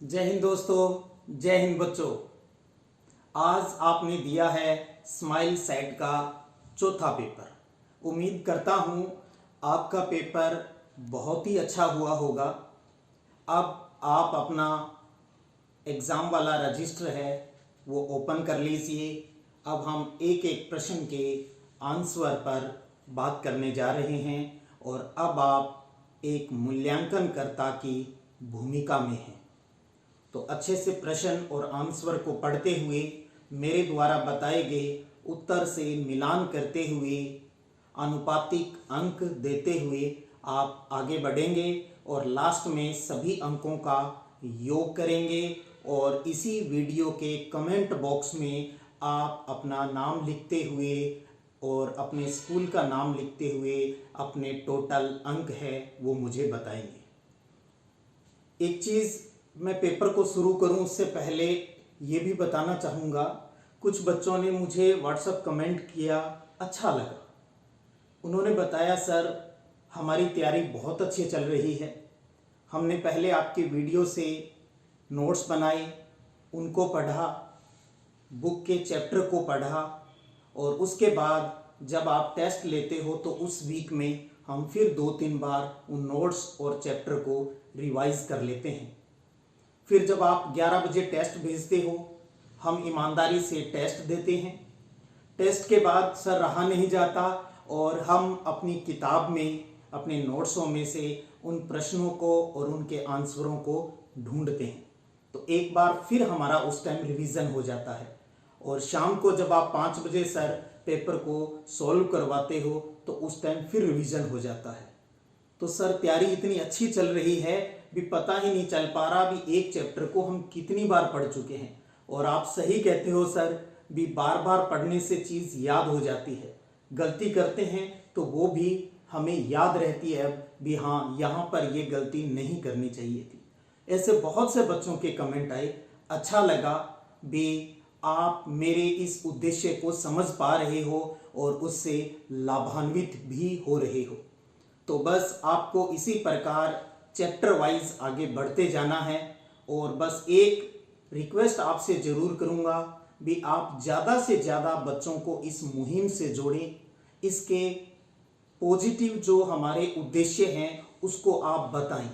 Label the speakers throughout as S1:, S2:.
S1: जय हिंद दोस्तों, जय हिंद बच्चों। आज आपने दिया है स्माइल सेट का चौथा पेपर। उम्मीद करता हूँ आपका पेपर बहुत ही अच्छा हुआ होगा। अब आप अपना एग्ज़ाम वाला रजिस्टर है वो ओपन कर लीजिए। अब हम एक एक प्रश्न के आंसर पर बात करने जा रहे हैं और अब आप एक मूल्यांकनकर्ता की भूमिका में हैं। तो अच्छे से प्रश्न और आंसर को पढ़ते हुए मेरे द्वारा बताए गए उत्तर से मिलान करते हुए आनुपातिक अंक देते हुए आप आगे बढ़ेंगे और लास्ट में सभी अंकों का योग करेंगे और इसी वीडियो के कमेंट बॉक्स में आप अपना नाम लिखते हुए और अपने स्कूल का नाम लिखते हुए अपने टोटल अंक है वो मुझे बताएंगे। एक चीज़ मैं पेपर को शुरू करूं उससे पहले ये भी बताना चाहूँगा, कुछ बच्चों ने मुझे व्हाट्सएप कमेंट किया, अच्छा लगा। उन्होंने बताया सर हमारी तैयारी बहुत अच्छी चल रही है, हमने पहले आपके वीडियो से नोट्स बनाए, उनको पढ़ा, बुक के चैप्टर को पढ़ा और उसके बाद जब आप टेस्ट लेते हो तो उस वीक में हम फिर 2-3 बार उन नोट्स और चैप्टर को रिवाइज कर लेते हैं। फिर जब आप 11 बजे टेस्ट भेजते हो हम ईमानदारी से टेस्ट देते हैं। टेस्ट के बाद सर रहा नहीं जाता और हम अपनी किताब में अपने नोट्सों में से उन प्रश्नों को और उनके आंसरों को ढूंढते हैं। तो एक बार फिर हमारा उस टाइम रिवीजन हो जाता है और शाम को जब आप 5 बजे सर पेपर को सॉल्व करवाते हो तो उस टाइम फिर रिवीजन हो जाता है। तो सर तैयारी इतनी अच्छी चल रही है भी पता ही नहीं चल पा रहा भी एक चैप्टर को हम कितनी बार पढ़ चुके हैं। और आप सही कहते हो सर भी बार बार पढ़ने से चीज़ याद हो जाती है, गलती करते हैं तो वो भी हमें याद रहती है भी हाँ यहाँ पर ये गलती नहीं करनी चाहिए थी। ऐसे बहुत से बच्चों के कमेंट आए, अच्छा लगा भी आप मेरे इस उद्देश्य को समझ पा रहे हो और उससे लाभान्वित भी हो रहे हो। तो बस आपको इसी प्रकार चैप्टर वाइज आगे बढ़ते जाना है और बस एक रिक्वेस्ट आपसे ज़रूर करूँगा भी आप ज़्यादा से ज़्यादा बच्चों को इस मुहिम से जोड़ें। इसके पॉजिटिव जो हमारे उद्देश्य हैं उसको आप बताएं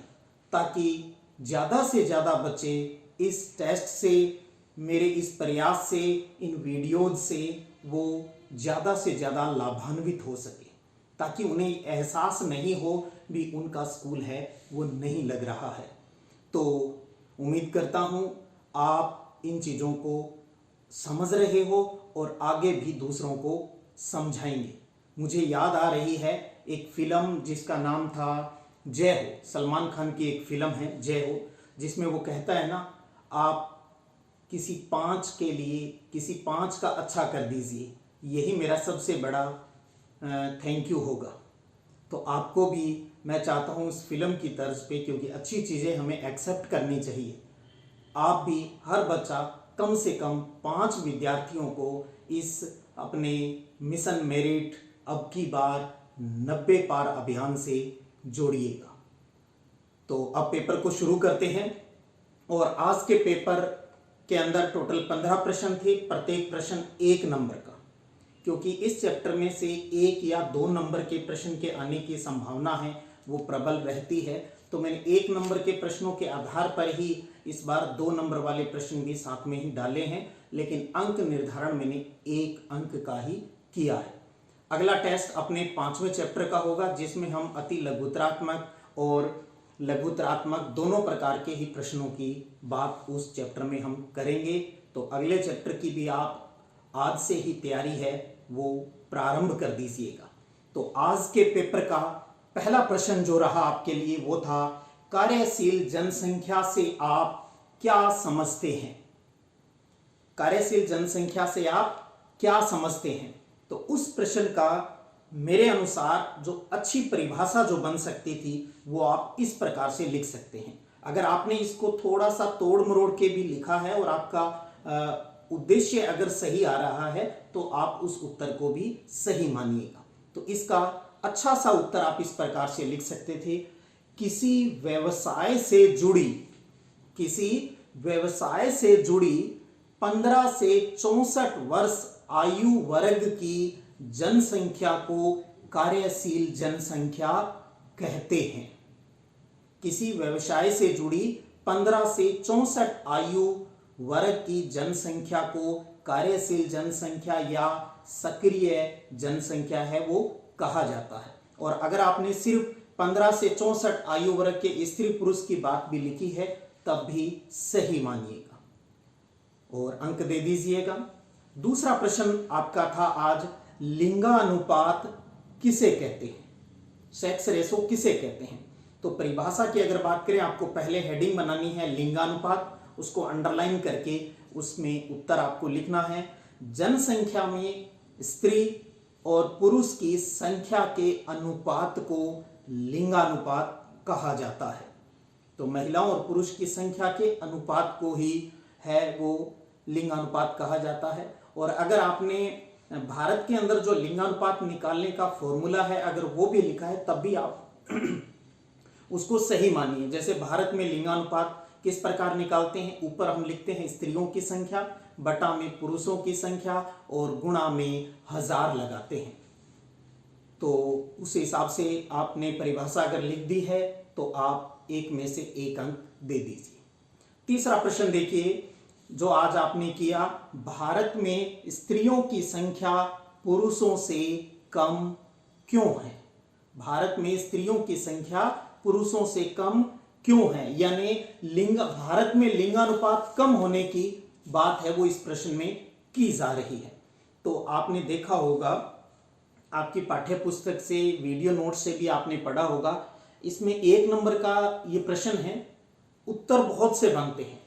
S1: ताकि ज़्यादा से ज़्यादा बच्चे इस टेस्ट से, मेरे इस प्रयास से, इन वीडियोज़ से वो ज़्यादा से ज़्यादा लाभान्वित हो सके, ताकि उन्हें एहसास नहीं हो भी उनका स्कूल है वो नहीं लग रहा है। तो उम्मीद करता हूँ आप इन चीज़ों को समझ रहे हो और आगे भी दूसरों को समझाएंगे। मुझे याद आ रही है एक फ़िल्म जिसका नाम था जय हो, सलमान खान की एक फ़िल्म है जय हो, जिसमें वो कहता है ना आप किसी 5 के लिए किसी 5 का अच्छा कर दीजिए, यही मेरा सबसे बड़ा थैंक यू होगा। तो आपको भी मैं चाहता हूँ उस फिल्म की तर्ज पे, क्योंकि अच्छी चीज़ें हमें एक्सेप्ट करनी चाहिए, आप भी हर बच्चा कम से कम 5 विद्यार्थियों को इस अपने मिशन मेरिट अब की बार 90 पार अभियान से जोड़िएगा। तो अब पेपर को शुरू करते हैं और आज के पेपर के अंदर टोटल 15 प्रश्न थे, प्रत्येक प्रश्न 1 नंबर का, क्योंकि इस चैप्टर में से 1 या 2 नंबर के प्रश्न के आने की संभावना है वो प्रबल रहती है। तो मैंने 1 नंबर के प्रश्नों के आधार पर ही इस बार 2 नंबर वाले प्रश्न भी साथ में ही डाले हैं, लेकिन अंक निर्धारण मैंने 1 अंक का ही किया है। अगला टेस्ट अपने 5वें चैप्टर का होगा जिसमें हम अति लघुतरात्मक और लघुतरात्मक दोनों प्रकार के ही प्रश्नों की बात उस चैप्टर में हम करेंगे। तो अगले चैप्टर की भी आप आज से ही तैयारी है वो प्रारंभ कर दीजिएगा। तो आज के पेपर का पहला प्रश्न जो रहा आपके लिए वो था कार्यशील जनसंख्या से आप क्या समझते हैं। कार्यशील जनसंख्या से आप क्या समझते हैं। तो उस प्रश्न का मेरे अनुसार जो अच्छी परिभाषा जो बन सकती थी वो आप इस प्रकार से लिख सकते हैं। अगर आपने इसको थोड़ा सा तोड़ मरोड़ के भी लिखा है और आपका उद्देश्य अगर सही आ रहा है तो आप उस उत्तर को भी सही मानिएगा। तो इसका अच्छा सा उत्तर आप इस प्रकार से लिख सकते थे, किसी व्यवसाय से जुड़ी व्यवसाय से जुड़ी 15 से 64 वर्ष आयु वर्ग की जनसंख्या को कार्यशील जनसंख्या कहते हैं। किसी व्यवसाय से जुड़ी 15 से 64 आयु वर्ग की जनसंख्या को कार्यशील जनसंख्या या सक्रिय जनसंख्या है वो कहा जाता है। और अगर आपने सिर्फ 15 से 64 आयु वर्ग के स्त्री पुरुष की बात भी लिखी है तब भी सही मानिएगा और अंक दे दीजिएगा। दूसरा प्रश्न आपका था आज, लिंगानुपात किसे कहते हैं, सेक्स रेशो किसे कहते हैं। तो परिभाषा की अगर बात करें, आपको पहले हेडिंग बनानी है लिंगानुपात, उसको अंडरलाइन करके उसमें उत्तर आपको लिखना है। जनसंख्या में स्त्री और पुरुष की संख्या के अनुपात को लिंगानुपात कहा जाता है। तो महिलाओं और पुरुष की संख्या के अनुपात को ही है वो लिंगानुपात कहा जाता है। और अगर आपने भारत के अंदर जो लिंगानुपात निकालने का फॉर्मूला है अगर वो भी लिखा है तब भी आप उसको सही मानिए। जैसे भारत में लिंगानुपात किस प्रकार निकालते हैं, ऊपर हम लिखते हैं स्त्रियों की संख्या, बटा में पुरुषों की संख्या और गुणा में 1000 लगाते हैं। तो उस हिसाब से आपने परिभाषा अगर लिख दी है तो आप एक में से एक अंक दे दीजिए। तीसरा प्रश्न देखिए जो आज आपने किया, भारत में स्त्रियों की संख्या पुरुषों से कम क्यों है। भारत में स्त्रियों की संख्या पुरुषों से कम क्यों है, यानी भारत में लिंगानुपात कम होने की बात है वो इस प्रश्न में की जा रही है। तो आपने देखा होगा, आपकी पाठ्य पुस्तक से, वीडियो नोट से भी आपने पढ़ा होगा, इसमें 1 नंबर का ये प्रश्न है, उत्तर बहुत से बनते हैं।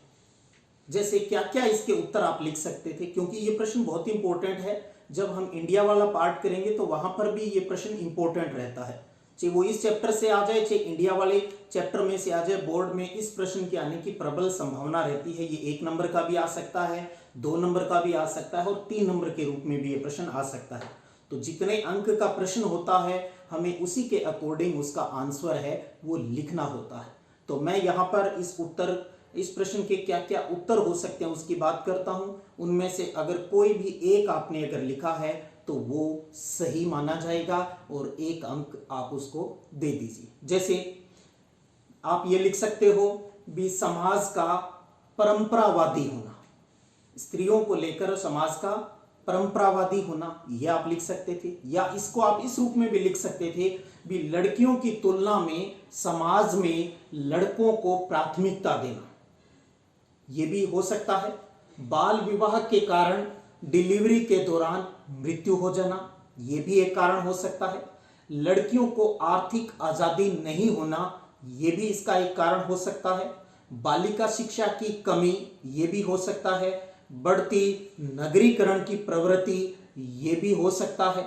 S1: जैसे क्या क्या इसके उत्तर आप लिख सकते थे, क्योंकि ये प्रश्न बहुत इंपॉर्टेंट है। जब हम इंडिया वाला पार्ट करेंगे तो वहां पर भी ये प्रश्न इंपॉर्टेंट रहता है, चाहे वो इस चैप्टर से आ जाए चाहे इंडिया वाले चैप्टर में से आ जाए। बोर्ड में इस प्रश्न के आने की प्रबल संभावना रहती है। ये 1 नंबर का भी आ सकता है, 2 नंबर का भी आ सकता है और 3 नंबर के रूप में भी ये प्रश्न आ सकता है। तो जितने अंक का प्रश्न होता है हमें उसी के अकॉर्डिंग उसका आंसर है वो लिखना होता है। तो मैं यहाँ पर इस प्रश्न के क्या क्या उत्तर हो सकते हैं उसकी बात करता हूं। उनमें से अगर कोई भी एक आपने अगर लिखा है तो वो सही माना जाएगा और 1 अंक आप उसको दे दीजिए। जैसे आप ये लिख सकते हो भी समाज का परंपरावादी होना, स्त्रियों को लेकर समाज का परंपरावादी होना, यह आप लिख सकते थे। या इसको आप इस रूप में भी लिख सकते थे भी लड़कियों की तुलना में समाज में लड़कों को प्राथमिकता देना, यह भी हो सकता है। बाल विवाह के कारण डिलीवरी के दौरान मृत्यु हो जाना, यह भी एक कारण हो सकता है। लड़कियों को आर्थिक आजादी नहीं होना, यह भी इसका एक कारण हो सकता है। बालिका शिक्षा की कमी, यह भी हो सकता है। बढ़ती नगरीकरण की प्रवृत्ति, यह भी हो सकता है।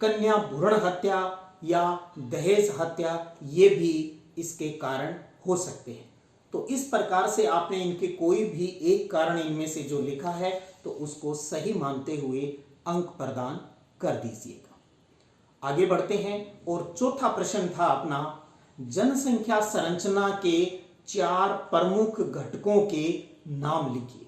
S1: कन्या भ्रूण हत्या या दहेज हत्या, ये भी इसके कारण हो सकते हैं। तो इस प्रकार से आपने इनके कोई भी एक कारण इनमें से जो लिखा है तो उसको सही मानते हुए अंक प्रदान कर दीजिएगा। आगे बढ़ते हैं और चौथा प्रश्न था अपना, जनसंख्या संरचना के 4 प्रमुख घटकों के नाम लिखिए।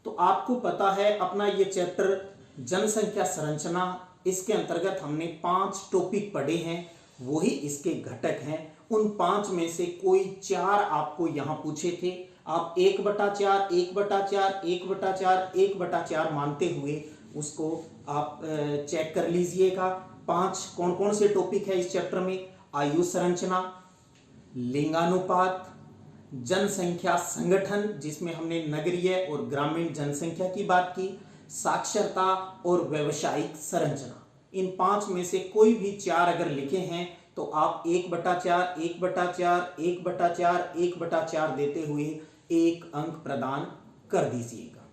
S1: तो आपको पता है अपना ये चैप्टर जनसंख्या संरचना, इसके अंतर्गत हमने 5 टॉपिक पढ़े हैं, वही इसके घटक हैं। उन 5 में से कोई 4 आपको यहां पूछे थे, आप 1/4, 1/4, 1/4, 1/4 मानते हुए उसको आप चेक कर लीजिएगा। 5 कौन कौन से टॉपिक है इस चैप्टर में? आयु संरचना, लिंगानुपात, जनसंख्या संगठन जिसमें हमने नगरीय और ग्रामीण जनसंख्या की बात की, साक्षरता और व्यावसायिक संरचना। इन 5 में से कोई भी 4 अगर लिखे हैं तो आप 1/4, 1/4, 1/4, 1/4 देते हुए 1 अंक प्रदान कर दीजिएगा।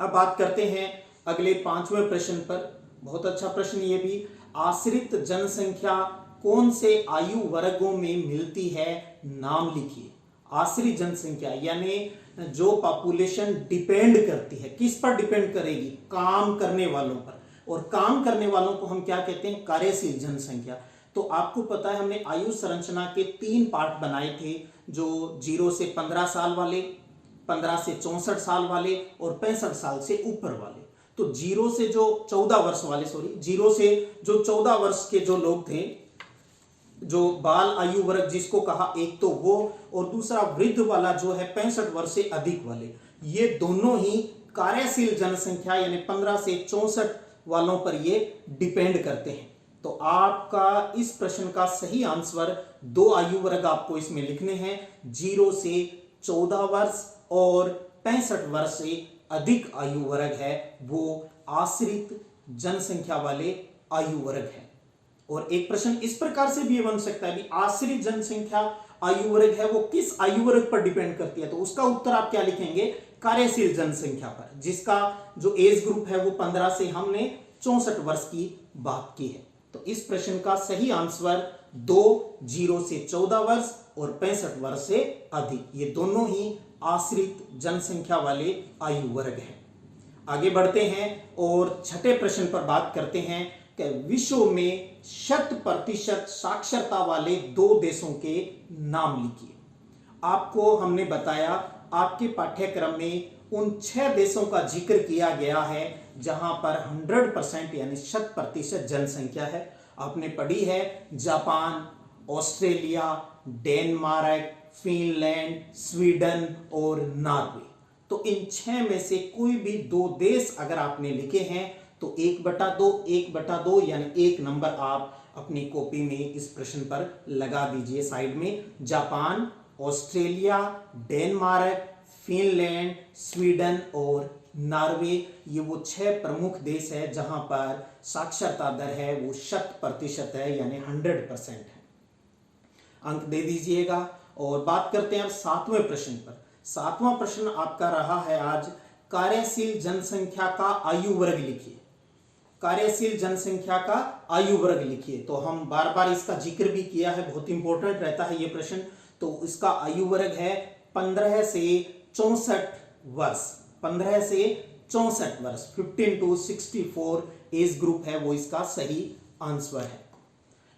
S1: अब बात करते हैं अगले 5वें प्रश्न पर। बहुत अच्छा प्रश्न ये भी, आश्रित जनसंख्या कौन से आयु वर्गों में मिलती है, नाम लिखिए। आश्रित जनसंख्या यानी जो पॉपुलेशन डिपेंड करती है, किस पर डिपेंड करेगी? काम करने वालों पर। और काम करने वालों को हम क्या कहते हैं? कार्यशील जनसंख्या। तो आपको पता है हमने आयु संरचना के 3 पार्ट बनाए थे, जो 0 से 15 साल वाले, 15 से 64 साल वाले और 65 साल से ऊपर वाले। तो 0 से जो 14 वर्ष वाले, 0 से जो 14 वर्ष के जो लोग थे, जो बाल आयु वर्ग जिसको कहा, एक तो वो, और दूसरा वृद्ध वाला जो है 65 वर्ष से अधिक वाले, ये दोनों ही कार्यशील जनसंख्या यानी 15 से 64 वालों पर ये डिपेंड करते हैं। तो आपका इस प्रश्न का सही आंसर 2 आयु वर्ग आपको इसमें लिखने हैं, 0 से 14 वर्ष और 65 वर्ष से अधिक आयु वर्ग है वो आश्रित जनसंख्या वाले आयु वर्ग है। और एक प्रश्न इस प्रकार से भी बन सकता है, भी आश्रित जनसंख्या आयु वर्ग है वो किस आयु वर्ग पर डिपेंड करती है, तो उसका उत्तर आप क्या लिखेंगे, कार्यशील जनसंख्या पर, जिसका जो एज ग्रुप है वो 15 से हमने 64 वर्ष की बात की है। तो इस प्रश्न का सही आंसर 2, 0 से 14 वर्ष और 65 वर्ष से अधिक, ये दोनों ही आश्रित जनसंख्या वाले आयु वर्ग हैं। आगे बढ़ते हैं और छठे प्रश्न पर बात करते हैं कि विश्व में 100% साक्षरता वाले 2 देशों के नाम लिखिए। आपको हमने बताया आपके पाठ्यक्रम में उन 6 देशों का जिक्र किया गया है जहां पर 100% यानी 100% जनसंख्या है। आपने पढ़ी है Japan, Australia, Denmark, Finland, Sweden और नॉर्वे। तो इन 6 में से कोई भी 2 देश अगर आपने लिखे हैं तो 1/2 1/2 यानी 1 नंबर आप अपनी कॉपी में इस प्रश्न पर लगा दीजिए साइड में। Japan, Australia, Denmark, Finland, Sweden और नॉर्वे, ये वो 6 प्रमुख देश है जहां पर साक्षरता दर है वो 100% है यानी 100% है। अंक दे दीजिएगा। और बात करते हैं अब 7वें प्रश्न पर। 7वां प्रश्न आपका रहा है आज, कार्यशील जनसंख्या का आयु वर्ग लिखिए। कार्यशील जनसंख्या का आयु वर्ग लिखिए। तो हम बार बार इसका जिक्र भी किया है, बहुत इंपॉर्टेंट रहता है ये प्रश्न। तो इसका आयु वर्ग है 15 से 64 वर्ष, 15 से 64 वर्ष, 15 to 64 एज ग्रुप है वो इसका सही आंसर है।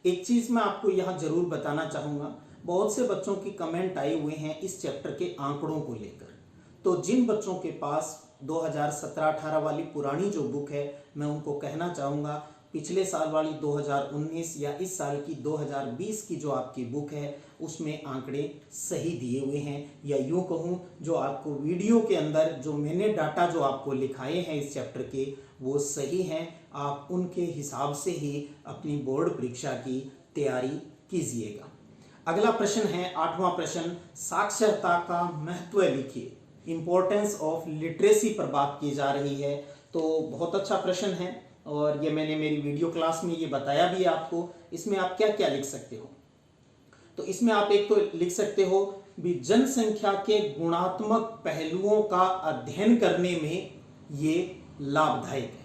S1: एक चीज मैं आपको यहां जरूर बताना चाहूंगा, बहुत से बच्चों की कमेंट आए हुए हैं इस चैप्टर के आंकड़ों को लेकर। तो जिन बच्चों के पास 2017-18 वाली पुरानी जो बुक है, मैं उनको कहना चाहूँगा पिछले साल वाली 2019 या इस साल की 2020 की जो आपकी बुक है उसमें आंकड़े सही दिए हुए हैं, या यूँ कहूँ जो आपको वीडियो के अंदर जो मैंने डाटा जो आपको लिखाए हैं इस चैप्टर के वो सही हैं। आप उनके हिसाब से ही अपनी बोर्ड परीक्षा की तैयारी कीजिएगा। अगला प्रश्न है 8वां प्रश्न, साक्षरता का महत्व लिखिए। इंपॉर्टेंस ऑफ लिटरेसी पर बात की जा रही है। तो बहुत अच्छा प्रश्न है और ये मैंने मेरी वीडियो क्लास में ये बताया भी आपको। इसमें आप क्या क्या लिख सकते हो, तो इसमें आप एक तो लिख सकते हो भी जनसंख्या के गुणात्मक पहलुओं का अध्ययन करने में ये लाभदायक है।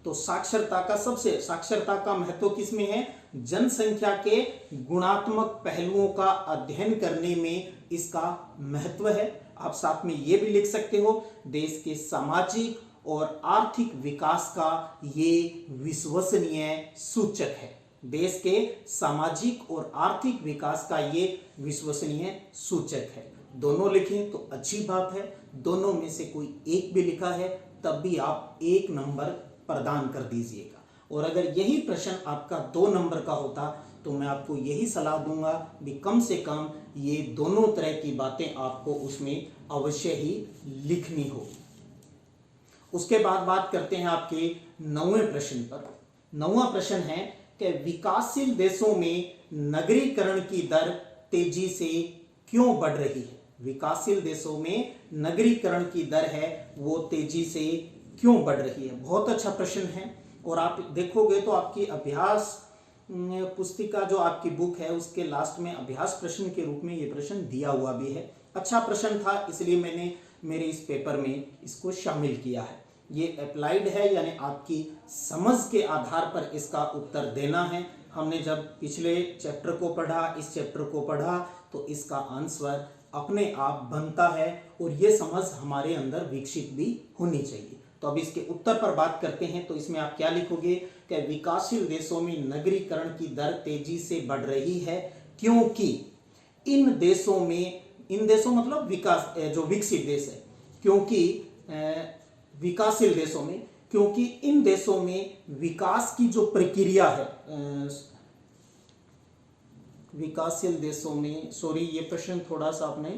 S1: तो साक्षरता का महत्व किसमें है, जनसंख्या के गुणात्मक पहलुओं का अध्ययन करने में इसका महत्व है। आप साथ में ये भी लिख सकते हो देश के सामाजिक और आर्थिक विकास का ये विश्वसनीय सूचक है। देश के सामाजिक और आर्थिक विकास का ये विश्वसनीय सूचक है। दोनों लिखें तो अच्छी बात है, दोनों में से कोई एक भी लिखा है तब भी आप 1 नंबर प्रदान कर दीजिएगा। और अगर यही प्रश्न आपका 2 नंबर का होता तो मैं आपको यही सलाह दूंगा भी कम से कम ये दोनों तरह की बातें आपको उसमें अवश्य ही लिखनी हो। उसके बाद बात करते हैं आपके 9वें प्रश्न पर। 9वां प्रश्न है कि विकासशील देशों में नगरीकरण की दर तेजी से क्यों बढ़ रही है। विकासशील देशों में नगरीकरण की दर है वो तेजी से क्यों बढ़ रही है। बहुत अच्छा प्रश्न है और आप देखोगे तो आपकी अभ्यास पुस्तिका जो आपकी बुक है उसके लास्ट में अभ्यास प्रश्न के रूप में ये प्रश्न दिया हुआ भी है। अच्छा प्रश्न था इसलिए मैंने मेरे इस पेपर में इसको शामिल किया है। ये अप्लाइड है यानी आपकी समझ के आधार पर इसका उत्तर देना है। हमने जब पिछले चैप्टर को पढ़ा, इस चैप्टर को पढ़ा तो इसका आंसर अपने आप बनता है और ये समझ हमारे अंदर विकसित भी होनी चाहिए। तो अब इसके उत्तर पर बात करते हैं। तो इसमें आप क्या लिखोगे कि विकासशील देशों में नगरीकरण की दर तेजी से बढ़ रही है क्योंकि इन देशों में इन देशों मतलब विकास जो विकसित देश है, क्योंकि विकासशील देशों में, क्योंकि इन देशों में विकास की जो प्रक्रिया है, विकासशील देशों में, सॉरी ये प्रश्न थोड़ा सा आपने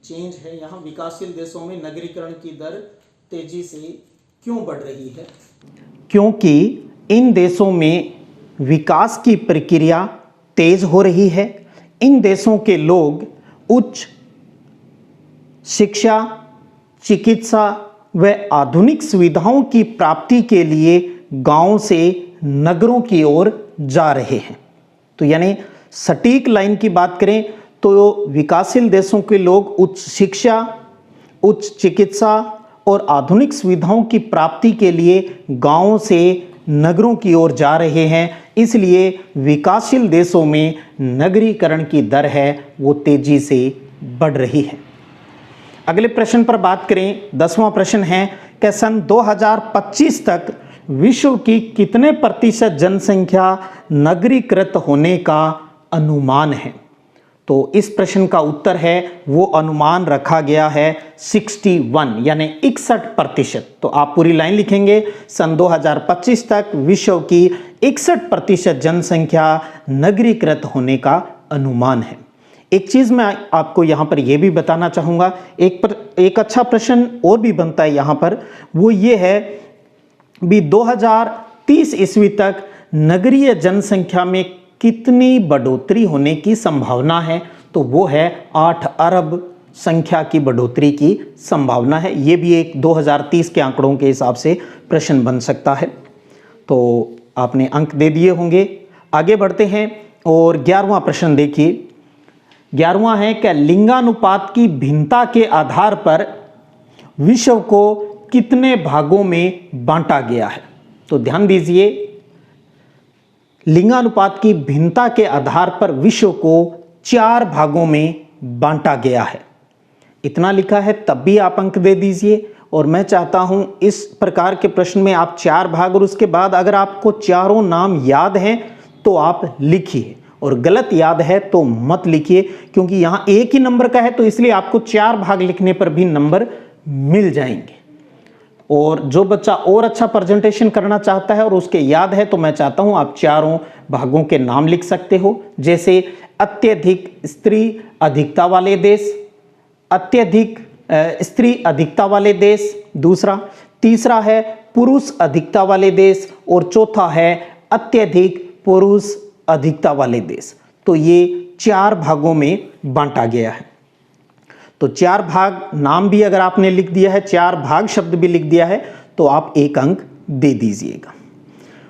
S1: चेंज है यहाँ, विकासशील देशों में नगरीकरण की दर तेजी से क्यों बढ़ रही है? क्योंकि इन देशों में विकास की प्रक्रिया तेज हो रही है। इन देशों के लोग उच्च शिक्षा, चिकित्सा व आधुनिक सुविधाओं की प्राप्ति के लिए गांव से नगरों की ओर जा रहे हैं। तो यानी सटीक लाइन की बात करें तो विकासशील देशों के लोग उच्च शिक्षा, उच्च चिकित्सा और आधुनिक सुविधाओं की प्राप्ति के लिए गांवों से नगरों की ओर जा रहे हैं, इसलिए विकासशील देशों में नगरीकरण की दर है वो तेजी से बढ़ रही है। अगले प्रश्न पर बात करें, 10वां प्रश्न है कि सन 2025 तक विश्व की कितने प्रतिशत जनसंख्या नगरीकृत होने का अनुमान है? तो इस प्रश्न का उत्तर है वो अनुमान रखा गया है 61 यानी 61%। तो आप पूरी लाइन लिखेंगे, सन 2025 तक विश्व की 61% जनसंख्या नगरीकृत होने का अनुमान है। एक चीज मैं आपको यहां पर यह भी बताना चाहूंगा, एक अच्छा प्रश्न और भी बनता है यहां पर, वो ये है भी 2030 ईस्वी तक नगरीय जनसंख्या में कितनी बढ़ोतरी होने की संभावना है? तो वो है 8 अरब संख्या की बढ़ोतरी की संभावना है। ये भी एक 2030 के आंकड़ों के हिसाब से प्रश्न बन सकता है। तो आपने अंक दे दिए होंगे। आगे बढ़ते हैं और 11वां प्रश्न देखिए। 11वां है कि लिंगानुपात की भिन्नता के आधार पर विश्व को कितने भागों में बांटा गया है? तो ध्यान दीजिए, लिंगानुपात की भिन्नता के आधार पर विश्व को 4 भागों में बांटा गया है। इतना लिखा है तब भी आप अंक दे दीजिए। और मैं चाहता हूं इस प्रकार के प्रश्न में आप 4 भाग और उसके बाद अगर आपको चारों नाम याद हैं तो आप लिखिए, और गलत याद है तो मत लिखिए, क्योंकि यहां एक ही नंबर का है तो इसलिए आपको 4 भाग लिखने पर भी नंबर मिल जाएंगे। और जो बच्चा और अच्छा प्रेजेंटेशन करना चाहता है और उसके याद है तो मैं चाहता हूं आप चारों भागों के नाम लिख सकते हो, जैसे अत्यधिक स्त्री अधिकता वाले देश, अत्यधिक स्त्री अधिकता वाले देश दूसरा, तीसरा है पुरुष अधिकता वाले देश, और चौथा है अत्यधिक पुरुष अधिकता वाले देश। तो ये 4 भागों में बांटा गया है। तो 4 भाग नाम भी अगर आपने लिख दिया है, 4 भाग शब्द भी लिख दिया है तो आप 1 अंक दे दीजिएगा।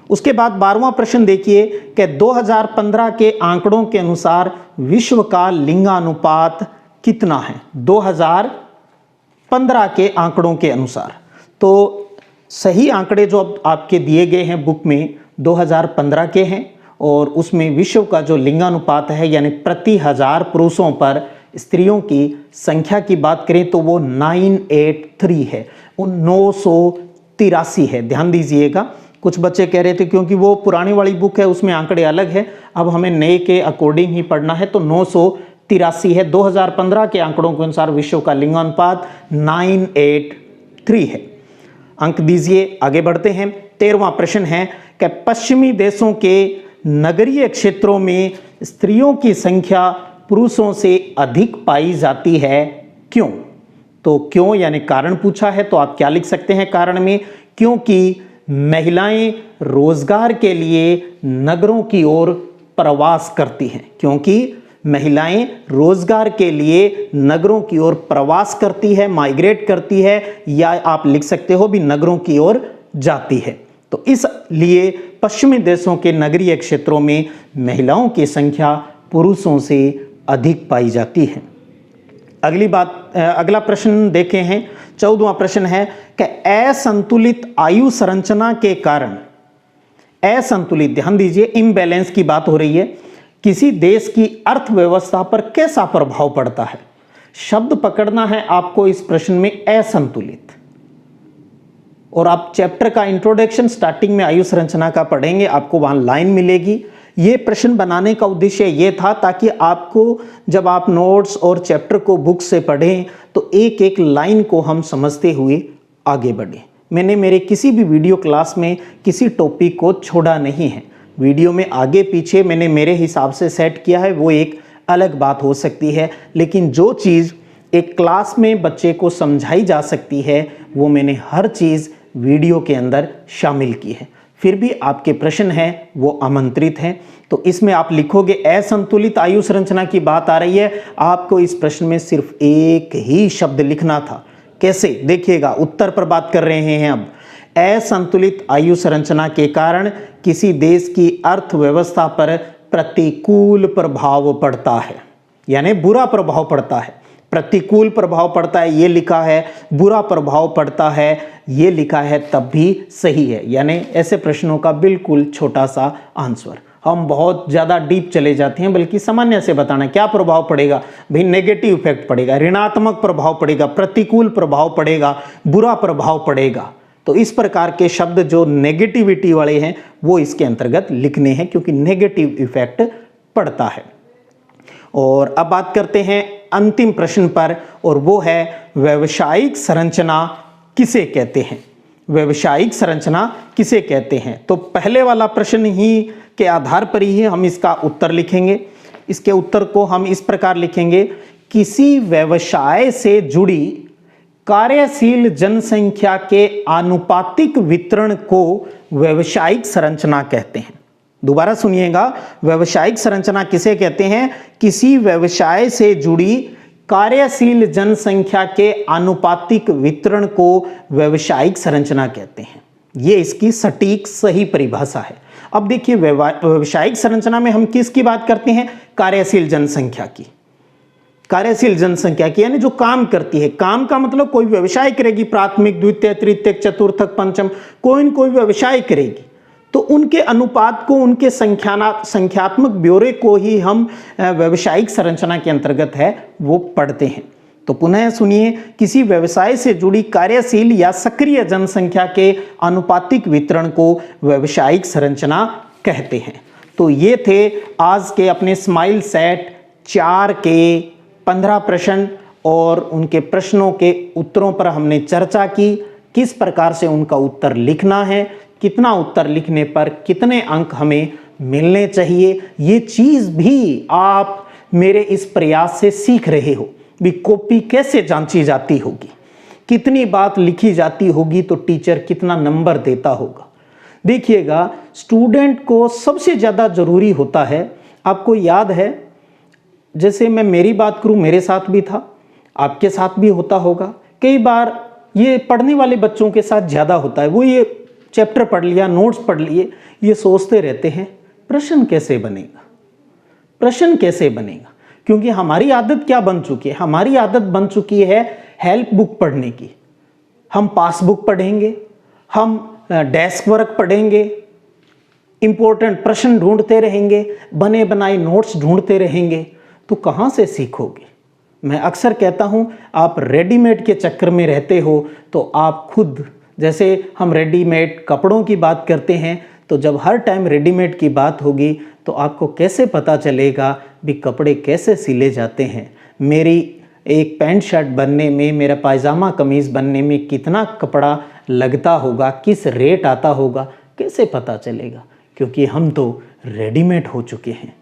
S1: उसके बाद 12वां प्रश्न देखिए कि 2015 के आंकड़ों के अनुसार विश्व का लिंगानुपात कितना है? 2015 के आंकड़ों के अनुसार। तो सही आंकड़े जो आपके दिए गए हैं बुक में 2015 के हैं, और उसमें विश्व का जो लिंगानुपात है यानी प्रति 1000 पुरुषों पर स्त्रियों की संख्या की बात करें तो वो 983 है, वो 983 है। ध्यान दीजिएगा, कुछ बच्चे कह रहे थे क्योंकि वो पुरानी वाली बुक है उसमें आंकड़े अलग है, अब हमें नए के अकॉर्डिंग ही पढ़ना है, तो 983 है। 2015 के आंकड़ों के अनुसार विश्व का लिंगानुपात 983 है। अंक दीजिए। आगे बढ़ते हैं। 13वां प्रश्न है कि पश्चिमी देशों के नगरीय क्षेत्रों में स्त्रियों की संख्या पुरुषों से अधिक पाई जाती है, क्यों? तो क्यों यानी कारण पूछा है, तो आप क्या लिख सकते हैं कारण में? क्योंकि महिलाएं रोजगार के लिए नगरों की ओर प्रवास करती हैं, क्योंकि महिलाएं रोजगार के लिए नगरों की ओर प्रवास करती है, माइग्रेट करती है, या आप लिख सकते हो भी नगरों की ओर जाती है। तो इसलिए पश्चिमी देशों के नगरीय क्षेत्रों में महिलाओं की संख्या पुरुषों से अधिक पाई जाती है। अगला प्रश्न देखे हैं। 14वां प्रश्न है कि असंतुलित आयु संरचना के कारण, असंतुलित, ध्यान दीजिए, इम्बैलेंस की बात हो रही है, किसी देश की अर्थव्यवस्था पर कैसा प्रभाव पड़ता है? शब्द पकड़ना है आपको इस प्रश्न में, असंतुलित। और आप चैप्टर का इंट्रोडक्शन स्टार्टिंग में आयु संरचना का पढ़ेंगे, आपको वहां लाइन मिलेगी, ये प्रश्न बनाने का उद्देश्य ये था ताकि आपको जब आप नोट्स और चैप्टर को बुक से पढ़ें तो एक एक लाइन को हम समझते हुए आगे बढ़ें। मैंने मेरे किसी भी वीडियो क्लास में किसी टॉपिक को छोड़ा नहीं है। वीडियो में आगे पीछे मैंने मेरे हिसाब से सेट किया है, वो एक अलग बात हो सकती है, लेकिन जो चीज़ एक क्लास में बच्चे को समझाई जा सकती है वो मैंने हर चीज़ वीडियो के अंदर शामिल की है। फिर भी आपके प्रश्न हैं वो आमंत्रित हैं। तो इसमें आप लिखोगे असंतुलित आयु संरचना की बात आ रही है, आपको इस प्रश्न में सिर्फ एक ही शब्द लिखना था। कैसे, देखिएगा, उत्तर पर बात कर रहे हैं अब। असंतुलित आयु संरचना के कारण किसी देश की अर्थव्यवस्था पर प्रतिकूल प्रभाव पड़ता है, यानी बुरा प्रभाव पड़ता है। प्रतिकूल प्रभाव पड़ता है ये लिखा है, बुरा प्रभाव पड़ता है ये लिखा है, तब भी सही है। यानी ऐसे प्रश्नों का बिल्कुल छोटा सा आंसर। हम बहुत ज़्यादा डीप चले जाते हैं, बल्कि सामान्य से बताना क्या प्रभाव पड़ेगा भाई। नेगेटिव इफेक्ट पड़ेगा, ऋणात्मक प्रभाव पड़ेगा, प्रतिकूल प्रभाव पड़ेगा, बुरा प्रभाव पड़ेगा। तो इस प्रकार के शब्द जो नेगेटिविटी वाले हैं वो इसके अंतर्गत लिखने हैं, क्योंकि नेगेटिव इफेक्ट पड़ता है। और अब बात करते हैं अंतिम प्रश्न पर, और वो है व्यावसायिक संरचना किसे कहते हैं। व्यावसायिक संरचना किसे कहते हैं। तो पहले वाला प्रश्न ही के आधार पर ही हम इसका उत्तर लिखेंगे। इसके उत्तर को हम इस प्रकार लिखेंगे, किसी व्यवसाय से जुड़ी कार्यशील जनसंख्या के आनुपातिक वितरण को व्यावसायिक संरचना कहते हैं। दोबारा सुनिएगा, व्यावसायिक संरचना किसे कहते हैं। किसी व्यवसाय से जुड़ी कार्यशील जनसंख्या के आनुपातिक वितरण को व्यावसायिक संरचना कहते हैं। ये इसकी सटीक सही परिभाषा है। अब देखिए, व्यावसायिक संरचना में हम किसकी बात करते हैं, कार्यशील जनसंख्या की। कार्यशील जनसंख्या की यानी जो काम करती है। काम का मतलब कोई व्यवसाय करेगी, प्राथमिक, द्वितीय, तृतीयक, चतुर्थक, पंचम, कोई न कोई व्यवसाय करेगी, तो उनके अनुपात को, उनके संख्यात्मक ब्यौरे को ही हम व्यावसायिक संरचना के अंतर्गत है वो पढ़ते हैं। तो पुनः सुनिए, किसी व्यवसाय से जुड़ी कार्यशील या सक्रिय जनसंख्या के आनुपातिक वितरण को व्यावसायिक संरचना कहते हैं। तो ये थे आज के अपने स्माइल सेट 4 के 15 प्रश्न, और उनके प्रश्नों के उत्तरों पर हमने चर्चा की। किस प्रकार से उनका उत्तर लिखना है, कितना उत्तर लिखने पर कितने अंक हमें मिलने चाहिए, ये चीज़ भी आप मेरे इस प्रयास से सीख रहे हो। भी कॉपी कैसे जांची जाती होगी, कितनी बात लिखी जाती होगी, तो टीचर कितना नंबर देता होगा। देखिएगा, स्टूडेंट को सबसे ज़्यादा ज़रूरी होता है, आपको याद है, जैसे मैं मेरी बात करूं, मेरे साथ भी था, आपके साथ भी होता होगा। कई बार ये पढ़ने वाले बच्चों के साथ ज़्यादा होता है। वो ये चैप्टर पढ़ लिया, नोट्स पढ़ लिए, ये सोचते रहते हैं प्रश्न कैसे बनेगा, प्रश्न कैसे बनेगा। क्योंकि हमारी आदत क्या बन चुकी है, हमारी आदत बन चुकी है हेल्प बुक पढ़ने की। हम पासबुक पढ़ेंगे, हम डेस्क वर्क पढ़ेंगे, इंपॉर्टेंट प्रश्न ढूंढते रहेंगे, बने बनाए नोट्स ढूंढते रहेंगे, तो कहाँ से सीखोगे। मैं अक्सर कहता हूँ, आप रेडीमेड के चक्कर में रहते हो, तो आप खुद, जैसे हम रेडीमेड कपड़ों की बात करते हैं, तो जब हर टाइम रेडीमेड की बात होगी तो आपको कैसे पता चलेगा भी कपड़े कैसे सिले जाते हैं। मेरी एक पैंट शर्ट बनने में, मेरा पायजामा कमीज़ बनने में कितना कपड़ा लगता होगा, किस रेट आता होगा, कैसे पता चलेगा, क्योंकि हम तो रेडीमेड हो चुके हैं।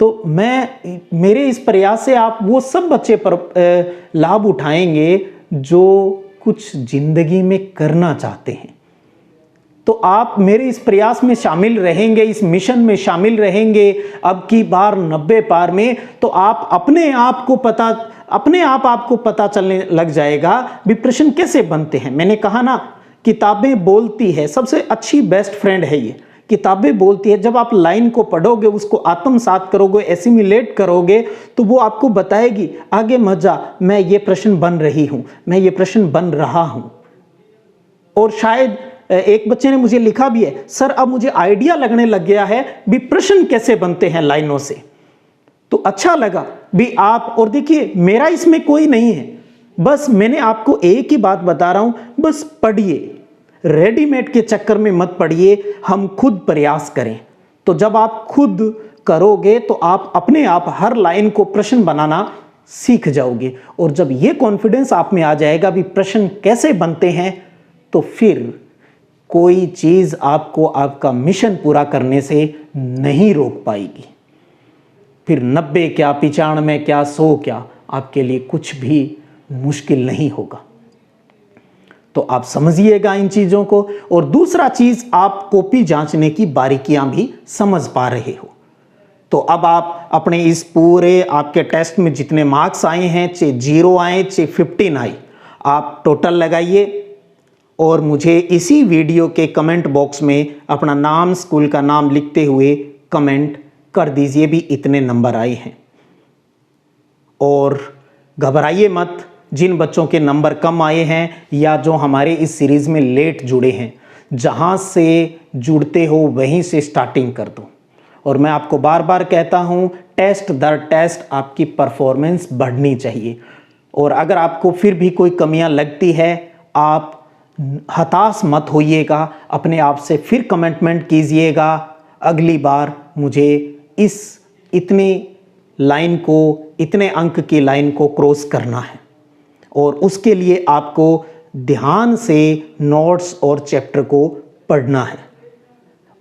S1: तो मेरे इस प्रयास से आप वो सब बच्चे पर लाभ उठाएंगे जो कुछ जिंदगी में करना चाहते हैं। तो आप मेरे इस प्रयास में शामिल रहेंगे, इस मिशन में शामिल रहेंगे। अब की बार 90 पार में तो आप अपने आप आपको पता चलने लग जाएगा भी प्रश्न कैसे बनते हैं। मैंने कहा ना, किताबें बोलती है, सबसे अच्छी बेस्ट फ्रेंड है ये। किताबें बोलती है, जब आप लाइन को पढ़ोगे, उसको आत्मसात करोगे, एसिमिलेट करोगे, तो वो आपको बताएगी आगे मजा, मैं ये प्रश्न बन रही हूं, मैं ये प्रश्न बन रहा हूं। और शायद एक बच्चे ने मुझे लिखा भी है, सर अब मुझे आइडिया लगने लग गया है भी प्रश्न कैसे बनते हैं लाइनों से। तो अच्छा लगा भी आप, और देखिए मेरा इसमें कोई नहीं है, बस मैंने आपको एक ही बात बता रहा हूं, बस पढ़िए, रेडीमेड के चक्कर में मत पड़िए, हम खुद प्रयास करें। तो जब आप खुद करोगे तो आप अपने आप हर लाइन को प्रश्न बनाना सीख जाओगे, और जब ये कॉन्फिडेंस आप में आ जाएगा भी प्रश्न कैसे बनते हैं, तो फिर कोई चीज आपको आपका मिशन पूरा करने से नहीं रोक पाएगी। फिर 90 क्या, 95 क्या, 100 क्या, आपके लिए कुछ भी मुश्किल नहीं होगा। तो आप समझिएगा इन चीजों को। और दूसरा चीज, आप कॉपी जांचने की बारीकियां भी समझ पा रहे हो। तो अब आप अपने इस पूरे आपके टेस्ट में जितने मार्क्स आए हैं, चाहे 0 आए चाहे 15 आए, आप टोटल लगाइए और मुझे इसी वीडियो के कमेंट बॉक्स में अपना नाम, स्कूल का नाम लिखते हुए कमेंट कर दीजिए भी इतने नंबर आए हैं। और घबराइए मत, जिन बच्चों के नंबर कम आए हैं या जो हमारे इस सीरीज में लेट जुड़े हैं, जहां से जुड़ते हो वहीं से स्टार्टिंग कर दो। और मैं आपको बार बार कहता हूं, टेस्ट दर टेस्ट आपकी परफॉर्मेंस बढ़नी चाहिए। और अगर आपको फिर भी कोई कमियां लगती है, आप हताश मत होइएगा, अपने आप से फिर कमिटमेंट कीजिएगा, अगली बार मुझे इस इतनी लाइन को, इतने अंक की लाइन को क्रॉस करना है। और उसके लिए आपको ध्यान से नोट्स और चैप्टर को पढ़ना है।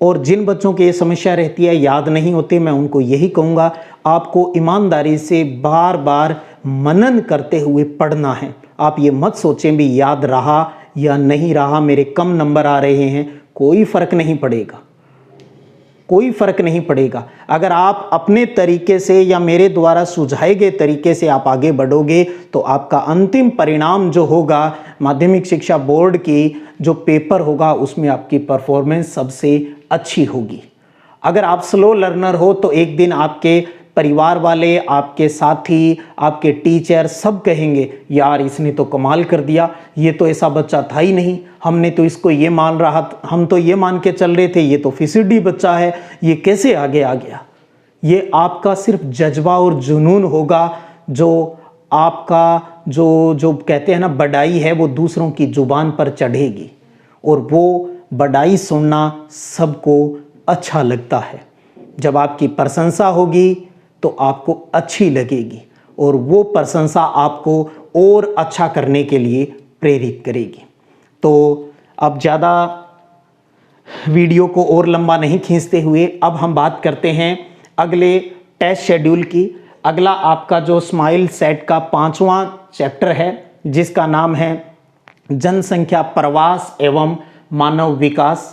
S1: और जिन बच्चों की ये समस्या रहती है, याद नहीं होते, मैं उनको यही कहूँगा, आपको ईमानदारी से बार बार मनन करते हुए पढ़ना है। आप ये मत सोचें भी याद रहा या नहीं रहा, मेरे कम नंबर आ रहे हैं, कोई फ़र्क नहीं पड़ेगा, कोई फ़र्क नहीं पड़ेगा। अगर आप अपने तरीके से या मेरे द्वारा सुझाए गए तरीके से आप आगे बढ़ोगे, तो आपका अंतिम परिणाम जो होगा, माध्यमिक शिक्षा बोर्ड की जो पेपर होगा, उसमें आपकी परफॉर्मेंस सबसे अच्छी होगी। अगर आप स्लो लर्नर हो तो एक दिन आपके परिवार वाले, आपके साथी, आपके टीचर सब कहेंगे, यार इसने तो कमाल कर दिया, ये तो ऐसा बच्चा था ही नहीं, हमने तो इसको ये मान रहा, हम तो ये मान के चल रहे थे, ये तो फिसड्डी बच्चा है, ये कैसे आगे आ गया। ये आपका सिर्फ जज्बा और जुनून होगा, जो आपका जो कहते हैं ना बड़ाई है, वो दूसरों की जुबान पर चढ़ेगी, और वो बड़ाई सुनना सबको अच्छा लगता है। जब आपकी प्रशंसा होगी तो आपको अच्छी लगेगी, और वो प्रशंसा आपको और अच्छा करने के लिए प्रेरित करेगी। तो अब ज़्यादा वीडियो को और लंबा नहीं खींचते हुए, अब हम बात करते हैं अगले टेस्ट शेड्यूल की। अगला आपका जो स्माइल सेट का 5वां चैप्टर है, जिसका नाम है जनसंख्या प्रवास एवं मानव विकास।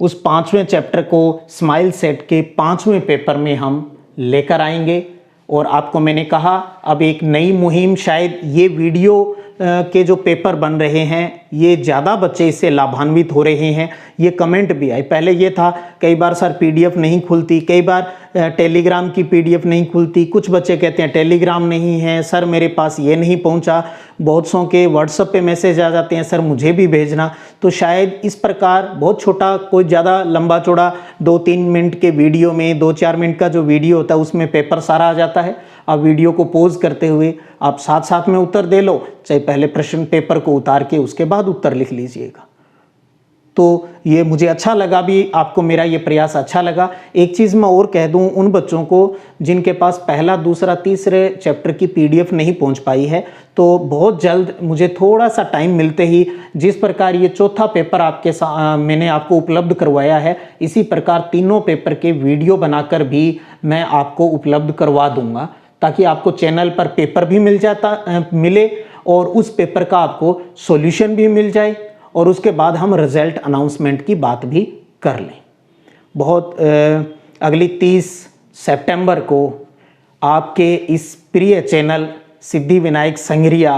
S1: उस 5वें चैप्टर को स्माइल सेट के 5वें पेपर में हम लेकर आएंगे। और आपको मैंने कहा, अब एक नई मुहिम, शायद ये वीडियो के जो पेपर बन रहे हैं, ये ज़्यादा बच्चे इससे लाभान्वित हो रहे हैं। ये कमेंट भी आए, पहले ये था कई बार सर पीडीएफ नहीं खुलती, कई बार टेलीग्राम की पीडीएफ नहीं खुलती, कुछ बच्चे कहते हैं टेलीग्राम नहीं है सर, मेरे पास ये नहीं पहुंचा। बहुत सौ के व्हाट्सएप पे मैसेज आ जाते हैं, सर मुझे भी भेजना। तो शायद इस प्रकार बहुत छोटा, कोई ज़्यादा लंबा चौड़ा 2-3 मिनट के वीडियो में, 2-4 मिनट का जो वीडियो होता है उसमें पेपर सारा आ जाता है। आप वीडियो को पॉज करते हुए आप साथ साथ में उत्तर दे लो, चाहे पहले प्रश्न पेपर को उतार के उसके बाद उत्तर लिख लीजिएगा। तो ये मुझे अच्छा लगा, भी आपको मेरा ये प्रयास अच्छा लगा। एक चीज़ मैं और कह दूं उन बच्चों को जिनके पास पहला, दूसरा, तीसरे चैप्टर की पीडीएफ नहीं पहुंच पाई है, तो बहुत जल्द मुझे थोड़ा सा टाइम मिलते ही, जिस प्रकार ये चौथा पेपर मैंने आपको उपलब्ध करवाया है, इसी प्रकार तीनों पेपर के वीडियो बनाकर भी मैं आपको उपलब्ध करवा दूंगा, ताकि आपको चैनल पर पेपर भी मिले और उस पेपर का आपको सॉल्यूशन भी मिल जाए, और उसके बाद हम रिजल्ट अनाउंसमेंट की बात भी कर लें। बहुत अगली 30 सितंबर को आपके इस प्रिय चैनल सिद्धिविनायक संगरिया,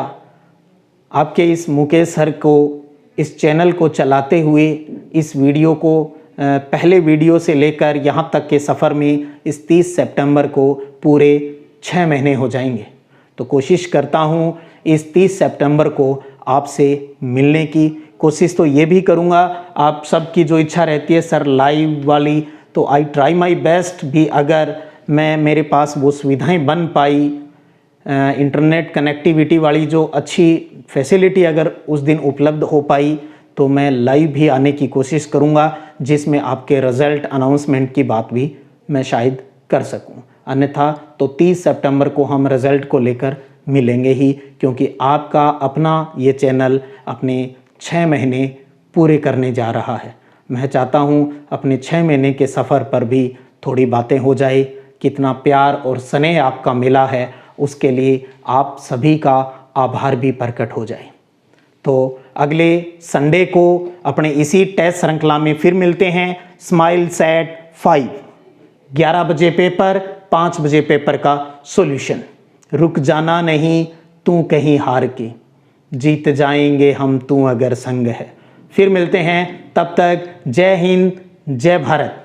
S1: आपके इस मुकेश सर को, इस चैनल को चलाते हुए, इस वीडियो को पहले वीडियो से लेकर यहाँ तक के सफ़र में इस 30 सितंबर को पूरे 6 महीने हो जाएंगे। तो कोशिश करता हूँ इस 30 सितंबर को आपसे मिलने की। कोशिश तो ये भी करूँगा, आप सबकी जो इच्छा रहती है सर लाइव वाली, तो आई ट्राई माई बेस्ट भी। अगर मेरे पास वो सुविधाएं बन पाई, इंटरनेट कनेक्टिविटी वाली जो अच्छी फैसिलिटी अगर उस दिन उपलब्ध हो पाई, तो मैं लाइव भी आने की कोशिश करूँगा, जिसमें आपके रिज़ल्ट अनाउंसमेंट की बात भी मैं शायद कर सकूँ। अन्यथा तो 30 सितंबर को हम रिज़ल्ट को लेकर मिलेंगे ही, क्योंकि आपका अपना ये चैनल अपने 6 महीने पूरे करने जा रहा है। मैं चाहता हूँ अपने 6 महीने के सफ़र पर भी थोड़ी बातें हो जाए। कितना प्यार और स्नेह आपका मिला है, उसके लिए आप सभी का आभार भी प्रकट हो जाए। तो अगले संडे को अपने इसी टेस्ट श्रृंखला में फिर मिलते हैं। स्माइल सेट 5, 11 बजे पेपर, 5 बजे पेपर का सॉल्यूशन। रुक जाना नहीं तू कहीं हार के, जीत जाएंगे हम तू अगर संग है। फिर मिलते हैं, तब तक जय हिंद, जय भारत।